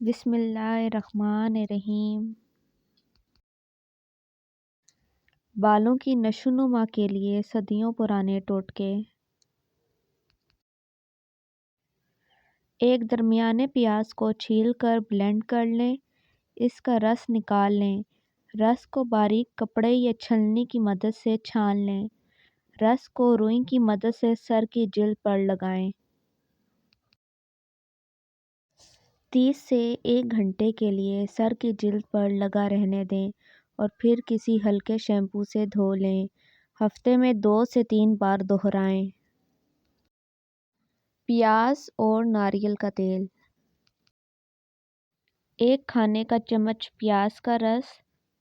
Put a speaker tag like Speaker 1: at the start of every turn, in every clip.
Speaker 1: بسم اللہ الرحمن الرحیم۔ بالوں کی نشو و نما کے لیے صدیوں پرانے ٹوٹکے۔ ایک درمیانے پیاز کو چھیل کر بلینڈ کر لیں، اس کا رس نکال لیں۔ رس کو باریک کپڑے یا چھلنی کی مدد سے چھان لیں۔ رس کو روئی کی مدد سے سر کی جلد پر لگائیں۔ 30 سے 1 گھنٹے کے لیے سر کی جلد پر لگا رہنے دیں اور پھر کسی ہلکے شیمپو سے دھو لیں۔ ہفتے میں 2 سے 3 بار دہرائیں۔ پیاز اور ناریل کا تیل۔ 1 کھانے کا چمچ پیاز کا رس،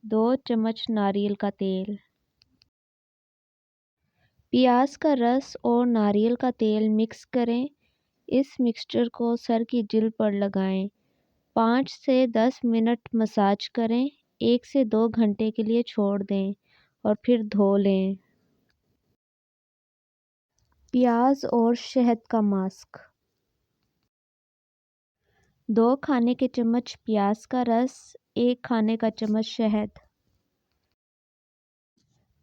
Speaker 1: 2 چمچ ناریل کا تیل۔ پیاز کا رس اور ناریل کا تیل مکس کریں۔ اس مکسچر کو سر کی جلد پر لگائیں۔ 5 سے 10 منٹ مساج کریں۔ 1 سے 2 گھنٹے کے لیے چھوڑ دیں اور پھر دھو لیں۔ پیاز اور شہد کا ماسک۔ 2 کھانے کے چمچ پیاز کا رس، 1 کھانے کا چمچ شہد۔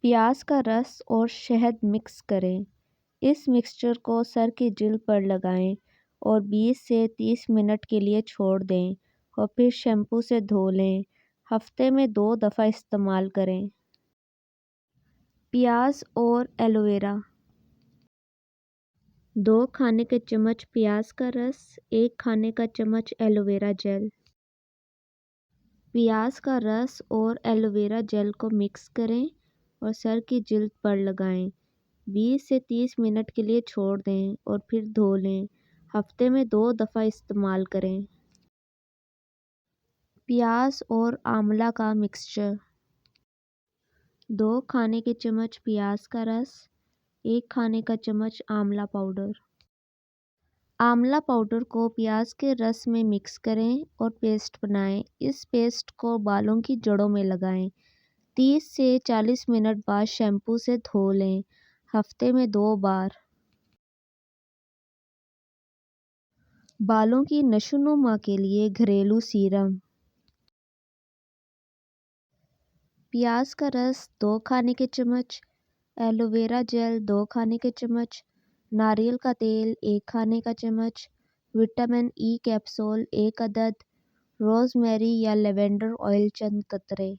Speaker 1: پیاز کا رس اور شہد مکس کریں۔ اس مکسچر کو سر کی جلد پر لگائیں اور 20 سے 30 منٹ کے لیے چھوڑ دیں اور پھر شیمپو سے دھو لیں۔ ہفتے میں 2 دفعہ استعمال کریں۔ پیاز اور ایلو ویرا۔ 2 کھانے کے چمچ پیاز کا رس، 1 کھانے کا چمچ ایلو ویرا جیل۔ پیاز کا رس اور ایلو ویرا جیل کو مکس کریں اور سر کی جلد پر لگائیں۔ 20 سے 30 منٹ کے لیے چھوڑ دیں اور پھر دھو لیں۔ ہفتے میں 2 دفعہ استعمال کریں۔ پیاز اور آملہ کا مکسچر۔ 2 کھانے کے چمچ پیاز کا رس، 1 کھانے کا چمچ آملہ پاؤڈر۔ آملہ پاؤڈر کو پیاز کے رس میں مکس کریں اور پیسٹ بنائیں۔ اس پیسٹ کو بالوں کی جڑوں میں لگائیں۔ 30 سے 40 منٹ بعد شیمپو سے دھو لیں۔ ہفتے میں 2 بار۔ بالوں کی نشو و نما کے لیے گھریلو سیرم۔ پیاز کا رس 2 کھانے کے چمچ، ایلو ویرا جیل 2 کھانے کے چمچ، ناریل کا تیل 1 کھانے کا چمچ، وٹامن ای کیپسول 1 عدد، روز میری یا لیونڈر آئل چند قطرے۔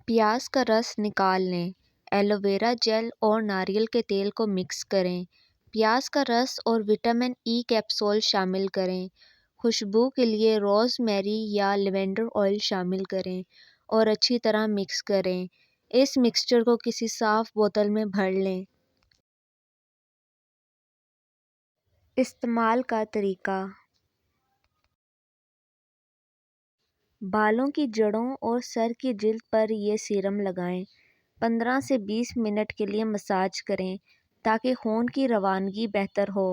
Speaker 1: پیاز کا رس نکال لیں۔ ایلو ویرا جیل اور ناریل کے تیل کو مکس کریں۔ پیاز کا رس اور وٹامن ای کیپسول شامل کریں۔ خوشبو کے لیے روز میری یا لیونڈر آئل شامل کریں اور اچھی طرح مکس کریں۔ اس مکسچر کو کسی صاف بوتل میں بھر لیں۔ استعمال کا طریقہ۔ بالوں کی جڑوں اور سر کی جلد پر یہ سیرم لگائیں۔ 15 سے 20 منٹ کے لیے مساج کریں تاکہ خون کی روانگی بہتر ہو۔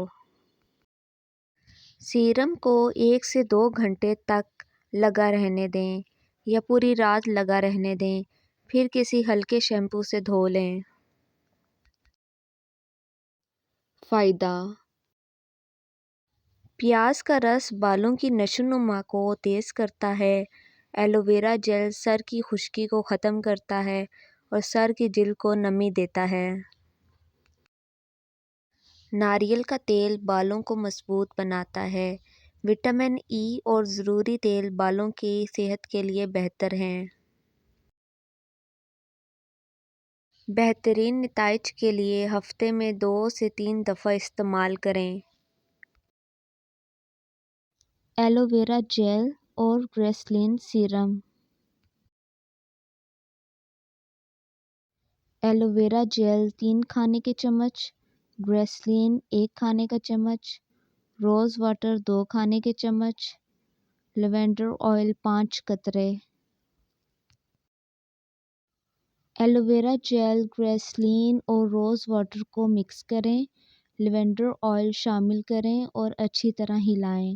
Speaker 1: سیرم کو 1 سے 2 گھنٹے تک لگا رہنے دیں یا پوری رات لگا رہنے دیں، پھر کسی ہلکے شیمپو سے دھو لیں۔ فائدہ۔ پیاز کا رس بالوں کی نشو و نما کو تیز کرتا ہے۔ ایلو ویرا جیل سر کی خشکی کو ختم کرتا ہے اور سر کی جلد کو نمی دیتا ہے۔ ناریل کا تیل بالوں کو مضبوط بناتا ہے۔ وٹامن ای اور ضروری تیل بالوں کی صحت کے لیے بہتر ہیں۔ بہترین نتائج کے لیے ہفتے میں 2 سے 3 دفعہ استعمال کریں۔ ایلو ویرا جیل اور گریسلین سیرم۔ ایلو ویرا جیل 3 کھانے کے چمچ، گریسلین 1 کھانے کا چمچ، روز واٹر 2 کھانے کے چمچ، لیونڈر آئل 5 قطرے۔ ایلو ویرا جیل، گریسلین اور روز واٹر کو مکس کریں۔ لیونڈر آئل شامل کریں اور اچھی طرح ہلائیں۔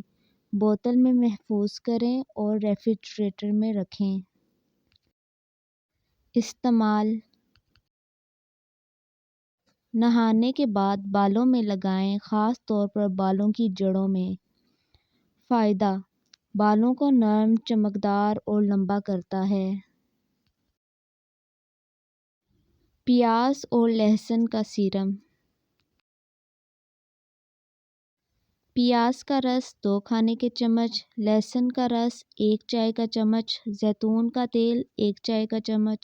Speaker 1: بوتل میں محفوظ کریں اور ریفریجریٹر میں رکھیں۔ استعمال۔ نہانے کے بعد بالوں میں لگائیں، خاص طور پر بالوں کی جڑوں میں۔ فائدہ: بالوں کو نرم، چمکدار اور لمبا کرتا ہے۔ پیاز اور لہسن کا سیرم۔ پیاز کا رس 2 کھانے کے چمچ، لہسن کا رس 1 چائے کا چمچ، زیتون کا تیل 1 چائے کا چمچ۔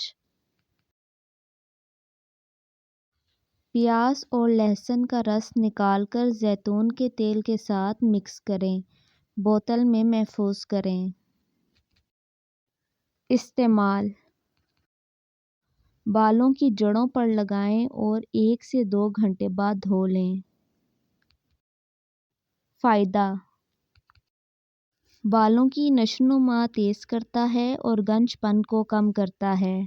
Speaker 1: پیاز اور لہسن کا رس نکال کر زیتون کے تیل کے ساتھ مکس کریں، بوتل میں محفوظ کریں۔ استعمال: بالوں کی جڑوں پر لگائیں اور 1 سے 2 گھنٹے بعد دھو لیں۔ فائدہ: بالوں کی نشوونما تیز کرتا ہے اور گنج پن کو کم کرتا ہے۔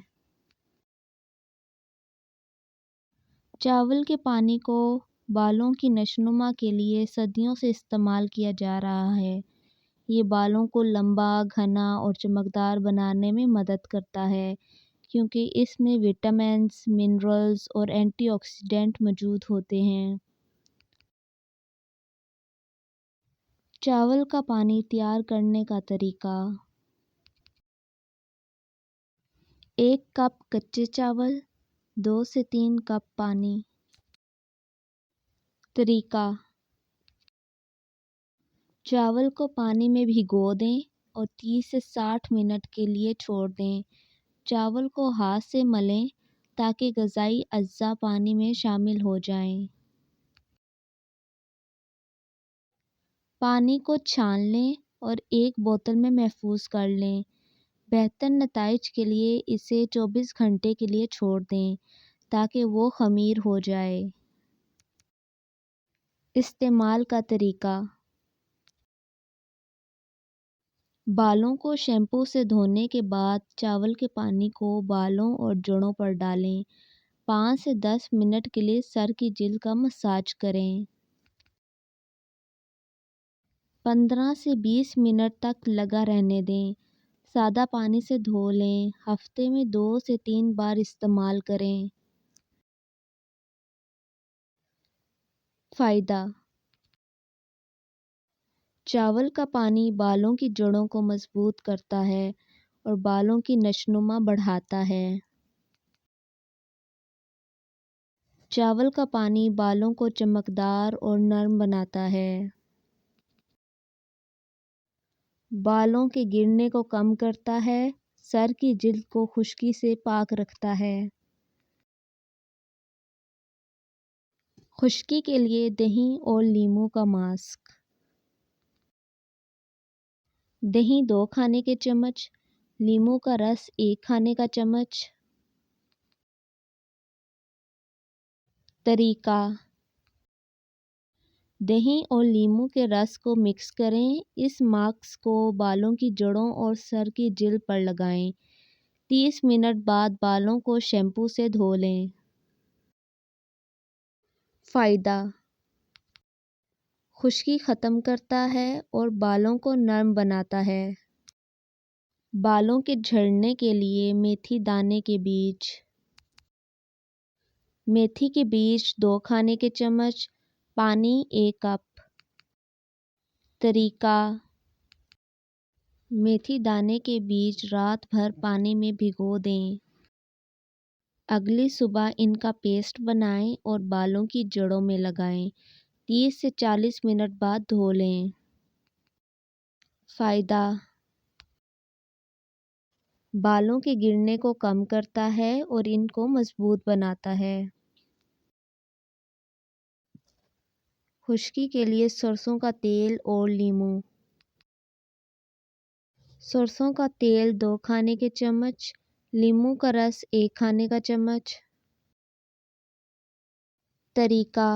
Speaker 1: چاول کے پانی کو بالوں کی نشوونما کے لیے صدیوں سے استعمال کیا جا رہا ہے۔ یہ بالوں کو لمبا، گھنا اور چمکدار بنانے میں مدد کرتا ہے کیونکہ اس میں وٹامنز، منرلز اور اینٹی آکسیڈنٹ موجود ہوتے ہیں۔ چاول کا پانی تیار کرنے کا طریقہ: 1 کپ کچے چاول، 2 سے 3 کپ پانی۔ طریقہ: چاول کو پانی میں بھگو دیں اور 30 سے 60 منٹ کے لیے چھوڑ دیں۔ چاول کو ہاتھ سے ملیں تاکہ غذائی اجزاء پانی میں شامل ہو جائیں۔ پانی کو چھان لیں اور ایک بوتل میں محفوظ کر لیں۔ بہتر نتائج کے لیے اسے 24 گھنٹے کے لیے چھوڑ دیں تاکہ وہ خمیر ہو جائے۔ استعمال کا طریقہ: بالوں کو شیمپو سے دھونے کے بعد چاول کے پانی کو بالوں اور جڑوں پر ڈالیں۔ 5 سے 10 منٹ کے لیے سر کی جلد کا مساج کریں۔ 15 سے 20 منٹ تک لگا رہنے دیں۔ سادہ پانی سے دھو لیں۔ ہفتے میں 2 سے 3 بار استعمال کریں۔ فائدہ: چاول کا پانی بالوں کی جڑوں کو مضبوط کرتا ہے اور بالوں کی نشوونما بڑھاتا ہے۔ چاول کا پانی بالوں کو چمکدار اور نرم بناتا ہے۔ بالوں کے گرنے کو کم کرتا ہے۔ سر کی جلد کو خشکی سے پاک رکھتا ہے۔ خشکی کے لیے دہی اور لیموں کا ماسک۔ دہی 2 کھانے کے چمچ، لیموں کا رس 1 کھانے کا چمچ۔ طریقہ: دہی اور لیموں کے رس کو مکس کریں۔ اس ماسک کو بالوں کی جڑوں اور سر کی جلد پر لگائیں۔ 30 منٹ بعد بالوں کو شیمپو سے دھو لیں۔ فائدہ: خشکی ختم کرتا ہے اور بالوں کو نرم بناتا ہے۔ بالوں کے جھڑنے کے لیے میتھی دانے کے بیج۔ میتھی کے بیج 2 کھانے کے چمچ، پانی 1 کپ۔ طریقہ: میتھی دانے کے بیج رات بھر پانی میں بھگو دیں۔ اگلی صبح ان کا پیسٹ بنائیں اور بالوں کی جڑوں میں لگائیں۔ 30 سے 40 منٹ بعد دھو لیں۔ فائدہ: بالوں کے گرنے کو کم کرتا ہے اور ان کو مضبوط بناتا ہے۔ خشکی کے لیے سرسوں کا تیل اور لیموں۔ سرسوں کا تیل 2 کھانے کے چمچ، لیموں کا رس 1 کھانے کا چمچ۔ طریقہ: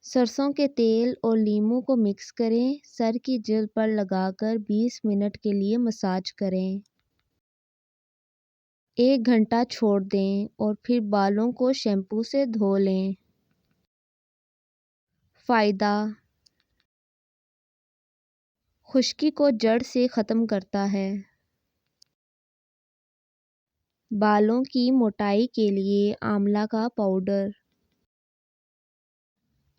Speaker 1: سرسوں کے تیل اور لیموں کو مکس کریں۔ سر کی جلد پر لگا کر 20 منٹ کے لیے مساج کریں۔ 1 گھنٹہ چھوڑ دیں اور پھر بالوں کو شیمپو سے دھو لیں۔ فائدہ: خشکی کو جڑ سے ختم کرتا ہے۔ بالوں کی موٹائی کے لیے آملہ کا پاؤڈر۔